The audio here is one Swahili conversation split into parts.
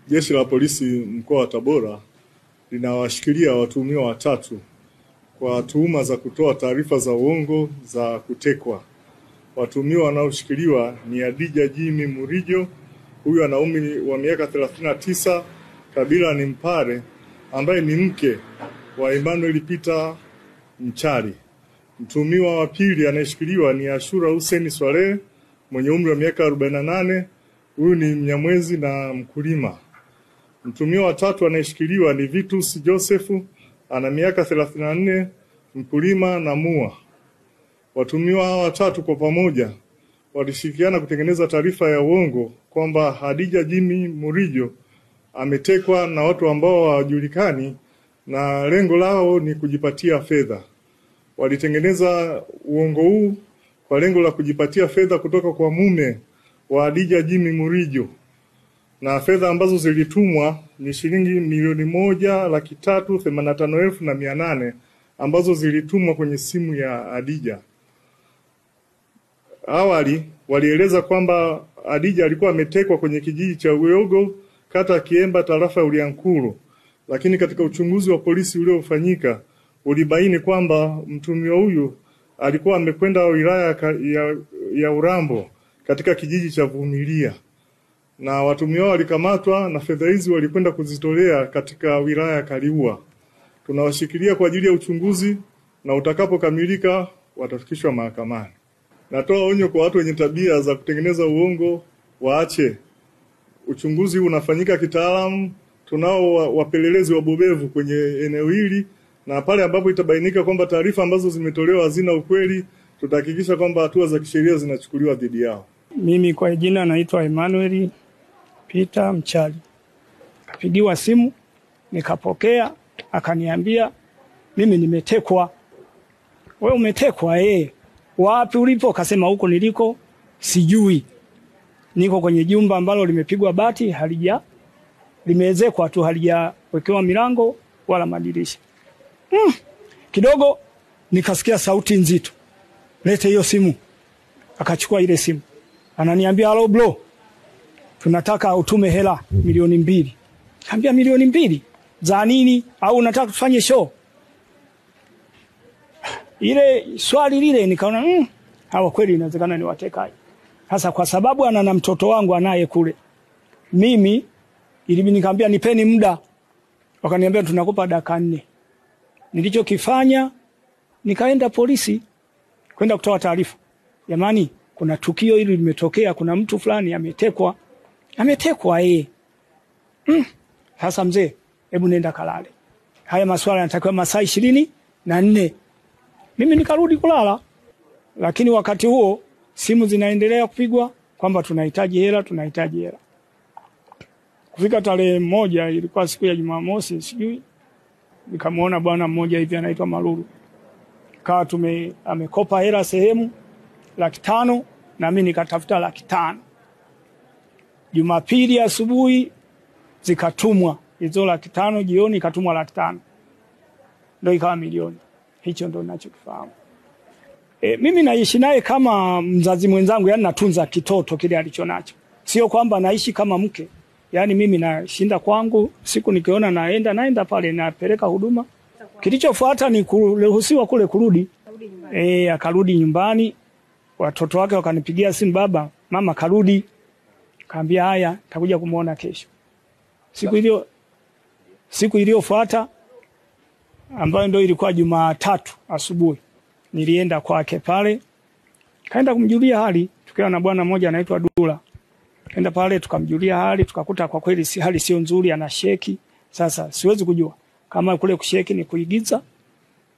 Jeshi la Polisi mkoa wa Tabora linawashikilia watuhumiwa watatu kwa tuhuma za kutoa taarifa za uongo za kutekwa. Watuhumiwa wanaoshikiliwa ni Adija Jimmy Murijo, huyu ana umri wa miaka 39, kabila ni Mpare, ambaye ni mke wa Emmanuel Peter Mchari. Mtuhumiwa wa pili anayeshikiliwa ni Ashura Hussein Swaleh mwenye umri wa miaka 48, huyu ni Mnyamwezi na mkulima. Mtuhumiwa wa tatu anayeshikiliwa ni Vitus Joseph, ana miaka 34, mkulima na mua. Watuhumiwa hawa watatu kwa pamoja walishirikiana kutengeneza taarifa ya uongo kwamba Adija Jimmy Murijo ametekwa na watu ambao hawajulikani na lengo lao ni kujipatia fedha. Walitengeneza uongo huu kwa lengo la kujipatia fedha kutoka kwa mume wa Adija Jimmy Murijo, na fedha ambazo zilitumwa ni shilingi 1,385,800 ambazo zilitumwa kwenye simu ya Adija. Awali walieleza kwamba Adija alikuwa ametekwa kwenye kijiji cha Uyogo, kata Kiemba, tarafa ya Uliankuru, lakini katika uchunguzi wa polisi uliofanyika ulibaini kwamba mtuhumiwa huyu alikuwa amekwenda wilaya ya Urambo katika kijiji cha Vumilia, na watuhumiwa walikamatwa na fedha hizi walikwenda kuzitolea katika wilaya ya Kaliua. Tunawashikilia kwa ajili ya uchunguzi na utakapokamilika watafikishwa mahakamani. Natoa onyo kwa watu wenye tabia za kutengeneza uongo waache. Uchunguzi unafanyika kitaalamu, tunao wapelelezi wabobevu kwenye eneo hili, na pale ambapo itabainika kwamba taarifa ambazo zimetolewa hazina ukweli, tutahakikisha kwamba hatua za kisheria zinachukuliwa dhidi yao. Mimi kwa jina naitwa Emmanuel Peter Mchari. Kapigiwa simu, nikapokea, akaniambia mimi nimetekwa. Wewe umetekwa? Wapi ulipo? Kasema huko niliko sijui. Niko kwenye jumba ambalo limepigwa bati, limeezekwa tu, halijawekewa milango wala madirisha. Kidogo nikasikia sauti nzito, lete hiyo simu. Akachukua ile simu, ananiambia hello bro, tunataka utume hela 2,000,000. Kaambia 2,000,000 za nini? Au unataka tufanye show? Ile swali lile nikaona hawa kweli inawezekana ni watekaji. Sasa kwa sababu ana na mtoto wangu anaye kule, mimi ilibidi nikamwambia nipeni muda. Wakaniambia tunakupa dakika 4. Nilichokifanya nikaenda polisi kwenda kutoa taarifa. Jamani, kuna tukio hili limetokea, kuna mtu fulani ametekwa. Ametekwa Sasa mzee, hebu nenda kalale. Haya maswala yanatakiwa masaa 24. Mimi nikarudi kulala. Lakini wakati huo simu zinaendelea kupigwa kwamba tunahitaji hela. Kufika tarehe 1, ilikuwa siku ya Jumamosi, sijui, nikamwona bwana mmoja hivi anaitwa Malulu. Kawa amekopa hela sehemu 500,000 na mimi nikatafuta 500,000. Jumapili asubuhi zikatumwa hizo 500,000, jioni ikatumwa 500,000. Ndio ikawa milioni. Hicho ndio ninachokifahamu. Mimi naishi naye kama mzazi mwenzangu, yani natunza kitoto kile alichonacho. Sio kwamba naishi kama mke. Yani mimi nashinda kwangu, siku nikiona naenda pale napeleka huduma. Kilichofuata ni kuruhusiwa kule kurudi. Akarudi nyumbani. Watoto wake wakanipigia simu, baba, mama karudi. Kaambia haya, nitakuja kumuona kesho. Siku iliyofuata ambayo ndio ilikuwa Jumatatu asubuhi, nilienda kwake pale. Kaenda kumjulia hali, tukiwa na bwana mmoja anaitwa Dula. Kaenda pale tukamjulia hali, tukakuta kwa kweli hali sio nzuri, ana sheki. Sasa siwezi kujua kama kule kusheki ni kuigiza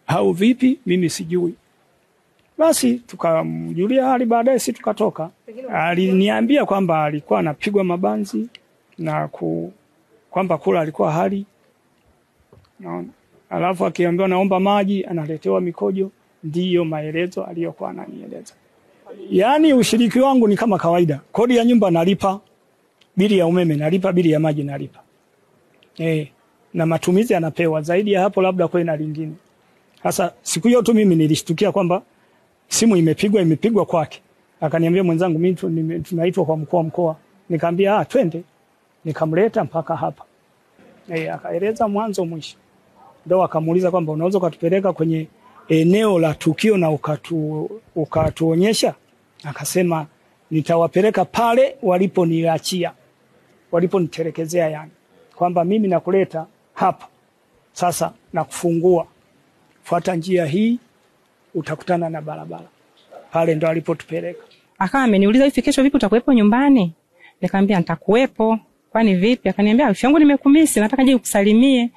au vipi, mimi sijui. Basi tukamjulia hali, baadaye sisi tukatoka. Aliniambia kwamba alikuwa anapigwa mabanzi na kwamba kula alikuwa hali. Naona. Alafu akiambiwa naomba maji, analetewa mikojo. Ndiyo maelezo aliyokuwa ananieleza. Yaani ushiriki wangu ni kama kawaida. Kodi ya nyumba nalipa, bili ya umeme nalipa, bili ya maji nalipa. Na matumizi anapewa. Zaidi ya hapo labda kwa ina lingine. Sasa siku hiyo tu mimi nilishtukia kwamba simu imepigwa kwake. Akaniambia mwenzangu, mimi tunaitwa kwa mkoa. Nikamwambia twende. Nikamleta mpaka hapa. Akaeleza mwanzo mwisho. Ndio akamuuliza kwamba unaweza kutupeleka kwenye eneo la tukio na ukatuonyesha? Akasema nitawapeleka pale waliponiachia, waliponitelekezea, yani kwamba mimi nakuleta hapa sasa na kufungua, fuata njia hii utakutana na barabara. Pale ndo alipotupeleka. Akawa ameniuliza hivi, kesho vipi utakuwepo nyumbani? Nikamwambia nitakuwepo. Kwani vipi? Akaniambia wifi yangu nimekumisi, nataka nje kukusalimie.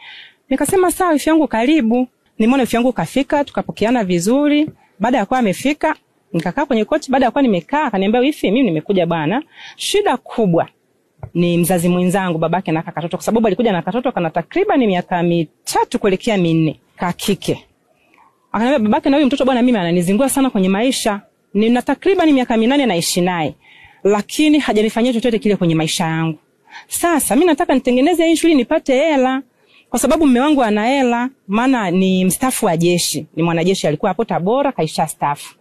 Nikasema sawa wifi yangu, karibu. Nimeona wifi yangu kafika, tukapokeana vizuri. Baada ya kuwa amefika, nikakaa kwenye kochi. Baada ya kuwa nimekaa, akaniambia wifi, mimi nimekuja bwana, shida kubwa ni mzazi mwenzangu, babake na katoto, kwa sababu alikuja na katoto kana takriban miaka 3 kuelekea 4, ka kike. Akaniambia babake na huyu mtoto bwana, mimi ananizingua sana kwenye maisha. Nina takriban miaka 8 naishi naye, lakini hajanifanyia chochote kile kwenye maisha yangu. Sasa mimi nataka nitengeneze issue ili nipate hela, kwa sababu mume wangu ana hela, maana ni mstaafu wa jeshi, ni mwanajeshi, alikuwa hapo Tabora kaisha staafu.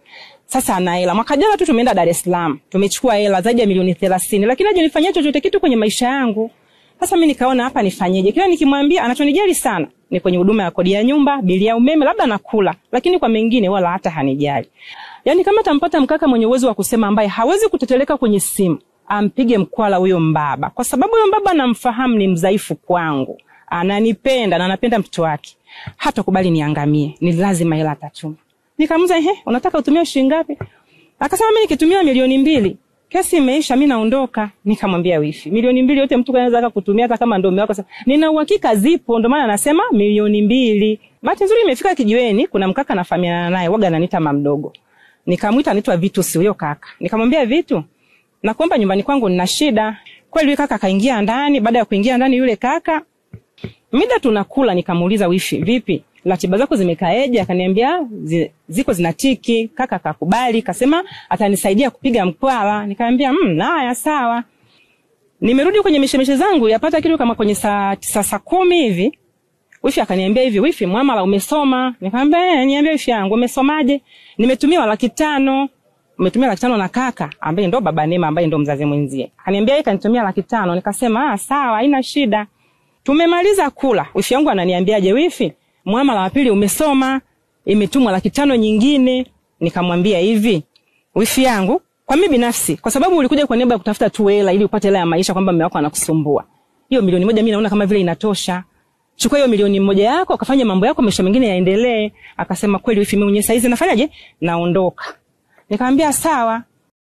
Sasa ana hela. Mwaka jana tu tumeenda Dar es Salaam, tumechukua hela zaidi ya milioni 30, lakini hajanifanyia chochote kitu kwenye maisha yangu. Sasa mimi nikaona hapa nifanyeje? Kila nikimwambia anachonijali sana ni kwenye huduma ya kodi ya nyumba, bili ya umeme, labda nakula, lakini kwa mengine wala hata hanijali. Yaani kama tampata mkaka mwenye uwezo wa kusema, ambaye hawezi kuteteleka kwenye simu, ampige mkwala huyo mbaba, kwa sababu huyo mbaba namfahamu ni mdhaifu kwangu, ananipenda na anapenda mtoto wake, hata kubali niangamie, ni lazima hela atatuma. Nikamuuliza unataka utumie shilingi ngapi? Akasema mimi nikitumia milioni 2 kesi imeisha, mimi naondoka. Nikamwambia wifi, milioni 2 yote mtu anaweza kutumia hata kama ndio mume wako. Nina uhakika zipo, ndio maana anasema milioni 2. Bahati nzuri imefika kijiweni, kuna mkaka nafahamiana naye, waga ananiita mama mdogo. Nikamuita anaitwa Vitu, si huyo kaka. Nikamwambia Vitu, nakuomba nyumbani kwangu nina shida. Kweli yule kaka kaingia ndani. Baada ya kuingia ndani yule kaka, mida tunakula, nikamuuliza wifi, vipi ratiba zako zimekaeje? Akaniambia ziko zinatiki. Kaka akakubali, kasema atanisaidia kupiga mkwala. Nikamwambia haya sawa. Nimerudi kwenye mishemishe zangu, yapata kitu kama kwenye saa 10 hivi. Wifi akaniambia hivi, wifi muamala umesoma? Nikamwambia niambia wifi yangu, umesomaje? Nimetumia 500,000. Umetumia 500,000 na kaka ambaye ndo baba Neema, ambaye ndo mzazi mwenzie. Akaniambia yeye kanitumia 500,000. Nikasema sawa, haina shida. Tumemaliza kula. Wifi yangu ananiambiaje, wifi muamala wa pili umesoma, imetumwa 500,000 nyingine. Nikamwambia hivi, wifi yangu, kwa mimi binafsi, kwa sababu ulikuja kwa niaba ya kutafuta tu hela ili upate hela ya maisha, kwamba mume wako anakusumbua, hiyo milioni 1 mimi naona kama vile inatosha. Chukua hiyo milioni 1 yako, ukafanya mambo yako, maisha mengine yaendelee. Akasema kweli wifi, mimi mwenyewe saizi nafanyaje? Naondoka. Nikamwambia sawa.